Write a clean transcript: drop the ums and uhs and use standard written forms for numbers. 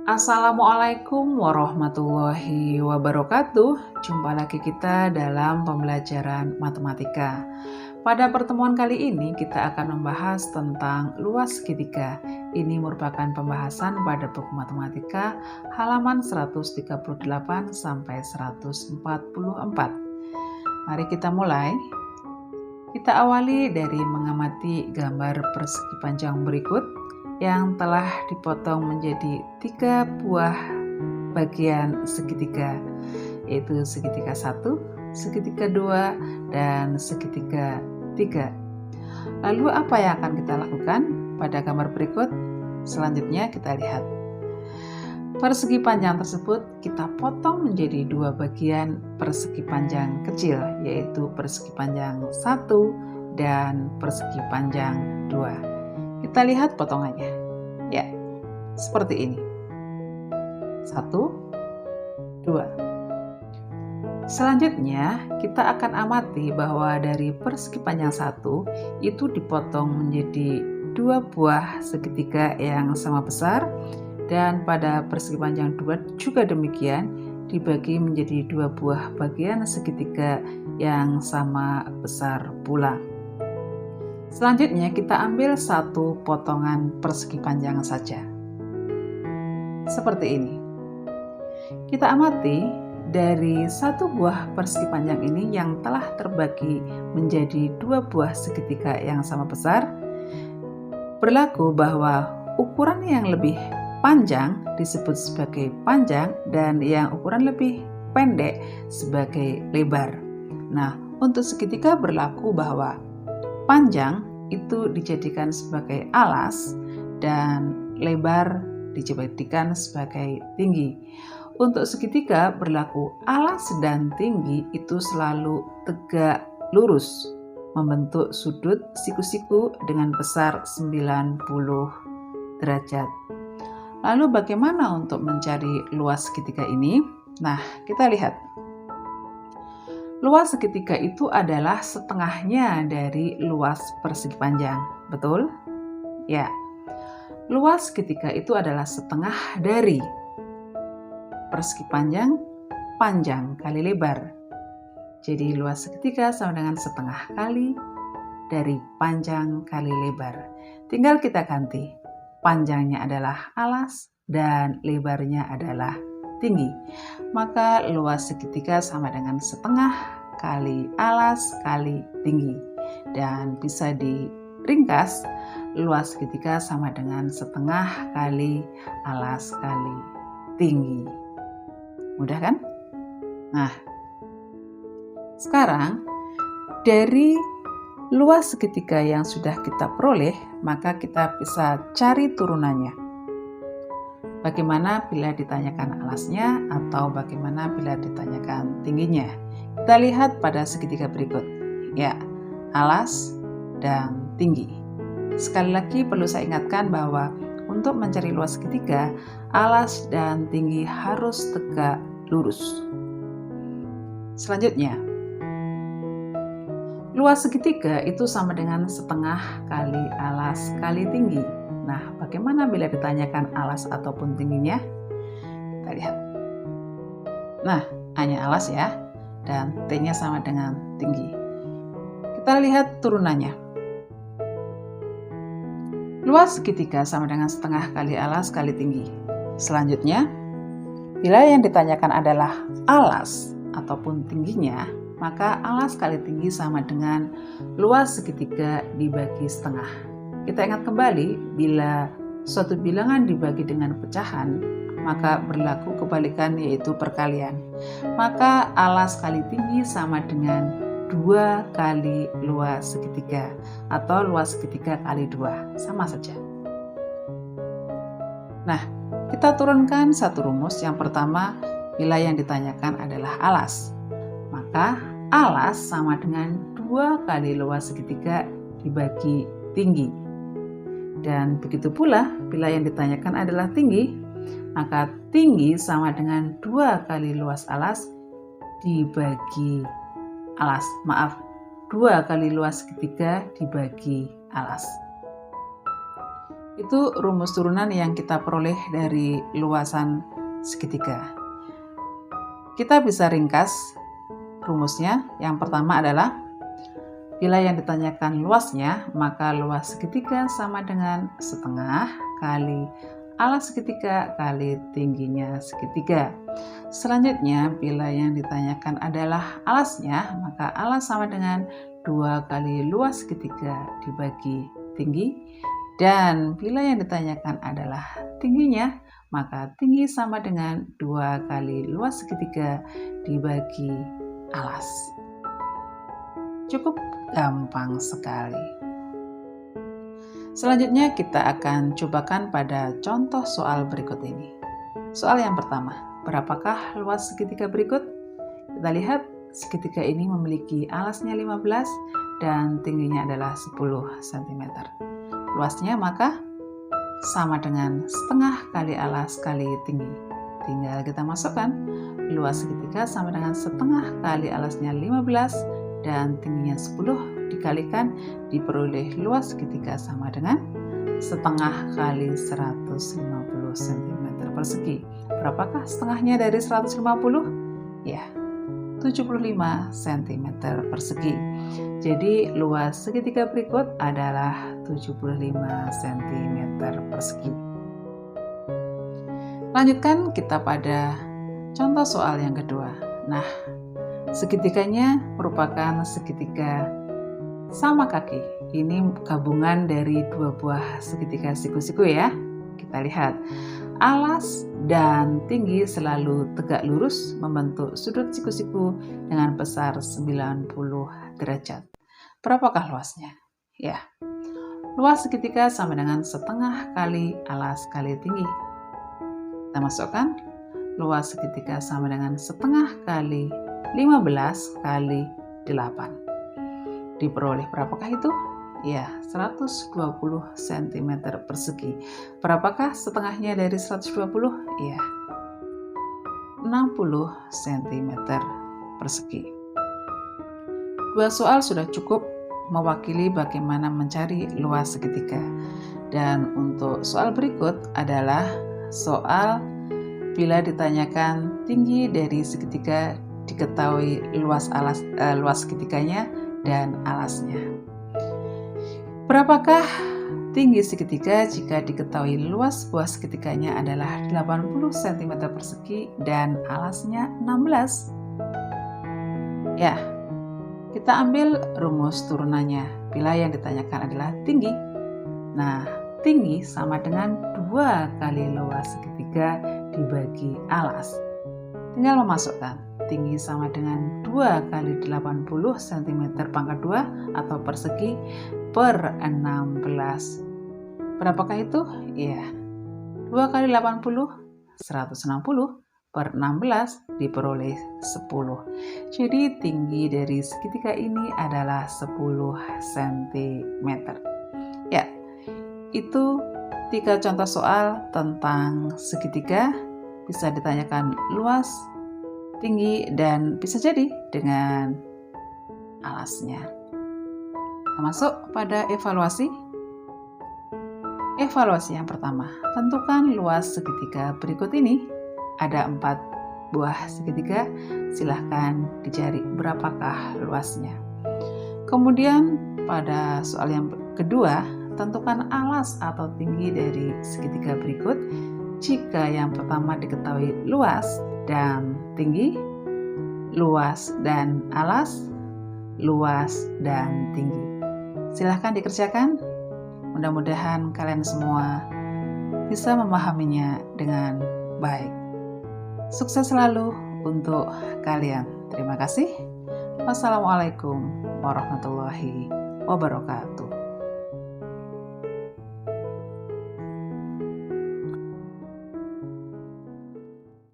Assalamualaikum warahmatullahi wabarakatuh. Jumpa lagi kita dalam pembelajaran matematika. Pada pertemuan kali ini kita akan membahas tentang luas segitiga. Ini merupakan pembahasan pada buku matematika halaman 138 sampai 144. Mari kita mulai. Kita awali dari mengamati gambar persegi panjang berikut yang telah dipotong menjadi 3 buah bagian segitiga, yaitu segitiga 1, segitiga 2, dan segitiga 3. Lalu apa yang akan kita lakukan pada gambar berikut? Selanjutnya kita lihat. Persegi panjang tersebut kita potong menjadi 2 bagian persegi panjang kecil, yaitu persegi panjang 1 dan persegi panjang 2. Kita lihat potongannya. Ya, seperti ini. 1, 2. Selanjutnya, kita akan amati bahwa dari persegi panjang 1 itu dipotong menjadi 2 buah segitiga yang sama besar, dan pada persegi panjang 2 juga demikian, dibagi menjadi 2 buah bagian segitiga yang sama besar pula. Selanjutnya kita ambil 1 potongan persegi panjang saja. Seperti ini. Kita amati dari 1 buah persegi panjang ini yang telah terbagi menjadi 2 buah segitiga yang sama besar, berlaku bahwa ukuran yang lebih panjang disebut sebagai panjang dan yang ukuran lebih pendek sebagai lebar. Nah, untuk segitiga berlaku bahwa panjang itu dijadikan sebagai alas dan lebar dijadikan sebagai tinggi. Untuk segitiga berlaku alas dan tinggi itu selalu tegak lurus, membentuk sudut siku-siku dengan besar 90 derajat. Lalu bagaimana untuk mencari luas segitiga ini? Nah, kita lihat. Luas segitiga itu adalah setengahnya dari luas persegi panjang, betul? Ya, luas segitiga itu adalah setengah dari persegi panjang, panjang kali lebar. Jadi luas segitiga sama dengan setengah kali dari panjang kali lebar. Tinggal kita ganti, panjangnya adalah alas dan lebarnya adalah tinggi. Maka luas segitiga sama dengan setengah kali alas kali tinggi. Dan bisa diringkas, luas segitiga sama dengan setengah kali alas kali tinggi. Mudah kan? Nah, sekarang dari luas segitiga yang sudah kita peroleh, maka kita bisa cari turunannya. Bagaimana bila ditanyakan alasnya atau bagaimana bila ditanyakan tingginya? Kita lihat pada segitiga berikut. Ya, alas dan tinggi. Sekali lagi perlu saya ingatkan bahwa untuk mencari luas segitiga, alas dan tinggi harus tegak lurus. Selanjutnya, luas segitiga itu sama dengan setengah kali alas kali tinggi. Nah, bagaimana bila ditanyakan alas ataupun tingginya? Kita lihat. Nah, hanya alas ya, dan T-nya sama dengan tinggi. Kita lihat turunannya. Luas segitiga sama dengan setengah kali alas kali tinggi. Selanjutnya, bila yang ditanyakan adalah alas ataupun tingginya, maka alas kali tinggi sama dengan luas segitiga dibagi setengah. Kita ingat kembali, bila suatu bilangan dibagi dengan pecahan, maka berlaku kebalikan yaitu perkalian. Maka alas kali tinggi sama dengan 2 kali luas segitiga, atau luas segitiga kali 2, sama saja. Nah, kita turunkan satu rumus. Yang pertama, bila yang ditanyakan adalah alas, maka alas sama dengan 2 kali luas segitiga dibagi tinggi. Dan begitu pula bila yang ditanyakan adalah tinggi, maka tinggi sama dengan 2 kali luas alas dibagi alas. 2 kali luas segitiga dibagi alas. Itu rumus turunan yang kita peroleh dari luasan segitiga. Kita bisa ringkas rumusnya. Yang pertama adalah bila yang ditanyakan luasnya, maka luas segitiga sama dengan setengah kali alas segitiga kali tingginya segitiga. Selanjutnya, bila yang ditanyakan adalah alasnya, maka alas sama dengan 2 kali luas segitiga dibagi tinggi. Dan bila yang ditanyakan adalah tingginya, maka tinggi sama dengan 2 kali luas segitiga dibagi alas. Cukup gampang sekali. Selanjutnya kita akan cobakan pada contoh soal berikut ini. Soal yang pertama, berapakah luas segitiga berikut? Kita lihat segitiga ini memiliki alasnya 15 dan tingginya adalah 10 cm. Luasnya maka sama dengan setengah kali alas kali tinggi. Tinggal kita masukkan, luas segitiga sama dengan setengah kali alasnya 15 dan tingginya 10 dikalikan diperoleh luas segitiga sama dengan setengah kali 150 cm persegi. Berapakah setengahnya dari 150? Ya, 75 cm persegi. Jadi luas segitiga berikut adalah 75 cm persegi. Lanjutkan kita pada contoh soal yang kedua. Nah, segitiganya merupakan segitiga sama kaki. Ini gabungan dari dua buah segitiga siku-siku ya. Kita lihat. Alas dan tinggi selalu tegak lurus membentuk sudut siku-siku dengan besar 90 derajat. Berapakah luasnya? Ya, luas segitiga sama dengan setengah kali alas kali tinggi. Kita masukkan, luas segitiga sama dengan setengah kali 15 kali 8. Diperoleh berapakah itu? Ya, 120 cm persegi. Berapakah setengahnya dari 120? Ya, 60 cm persegi. Dua soal sudah cukup mewakili bagaimana mencari luas segitiga. Dan untuk soal berikut adalah soal bila ditanyakan tinggi dari segitiga diketahui luas segitiganya dan alasnya. Berapakah tinggi segitiga jika diketahui luas buah segitiganya adalah 80 cm persegi dan alasnya 16? Ya, kita ambil rumus turunannya bila yang ditanyakan adalah tinggi. Nah, tinggi sama dengan 2 kali luas segitiga dibagi alas. Tinggal memasukkan. Tinggi sama dengan 2 kali 80 cm pangkat 2 atau persegi per 16. Berapakah itu? Ya, 2 kali 80, 160 per 16 diperoleh 10. Jadi tinggi dari segitiga ini adalah 10 cm. Ya, itu 3 contoh soal tentang segitiga. Bisa ditanyakan luas, tinggi, dan bisa jadi dengan alasnya. Kita masuk pada evaluasi. Evaluasi yang pertama, tentukan luas segitiga berikut ini. Ada 4 buah segitiga, silahkan dicari berapakah luasnya. Kemudian pada soal yang kedua, tentukan alas atau tinggi dari segitiga berikut. Jika yang pertama diketahui luas dan tinggi, luas dan alas, luas dan tinggi. Silahkan dikerjakan. Mudah-mudahan kalian semua bisa memahaminya dengan baik. Sukses selalu untuk kalian. Terima kasih. Wassalamualaikum warahmatullahi wabarakatuh.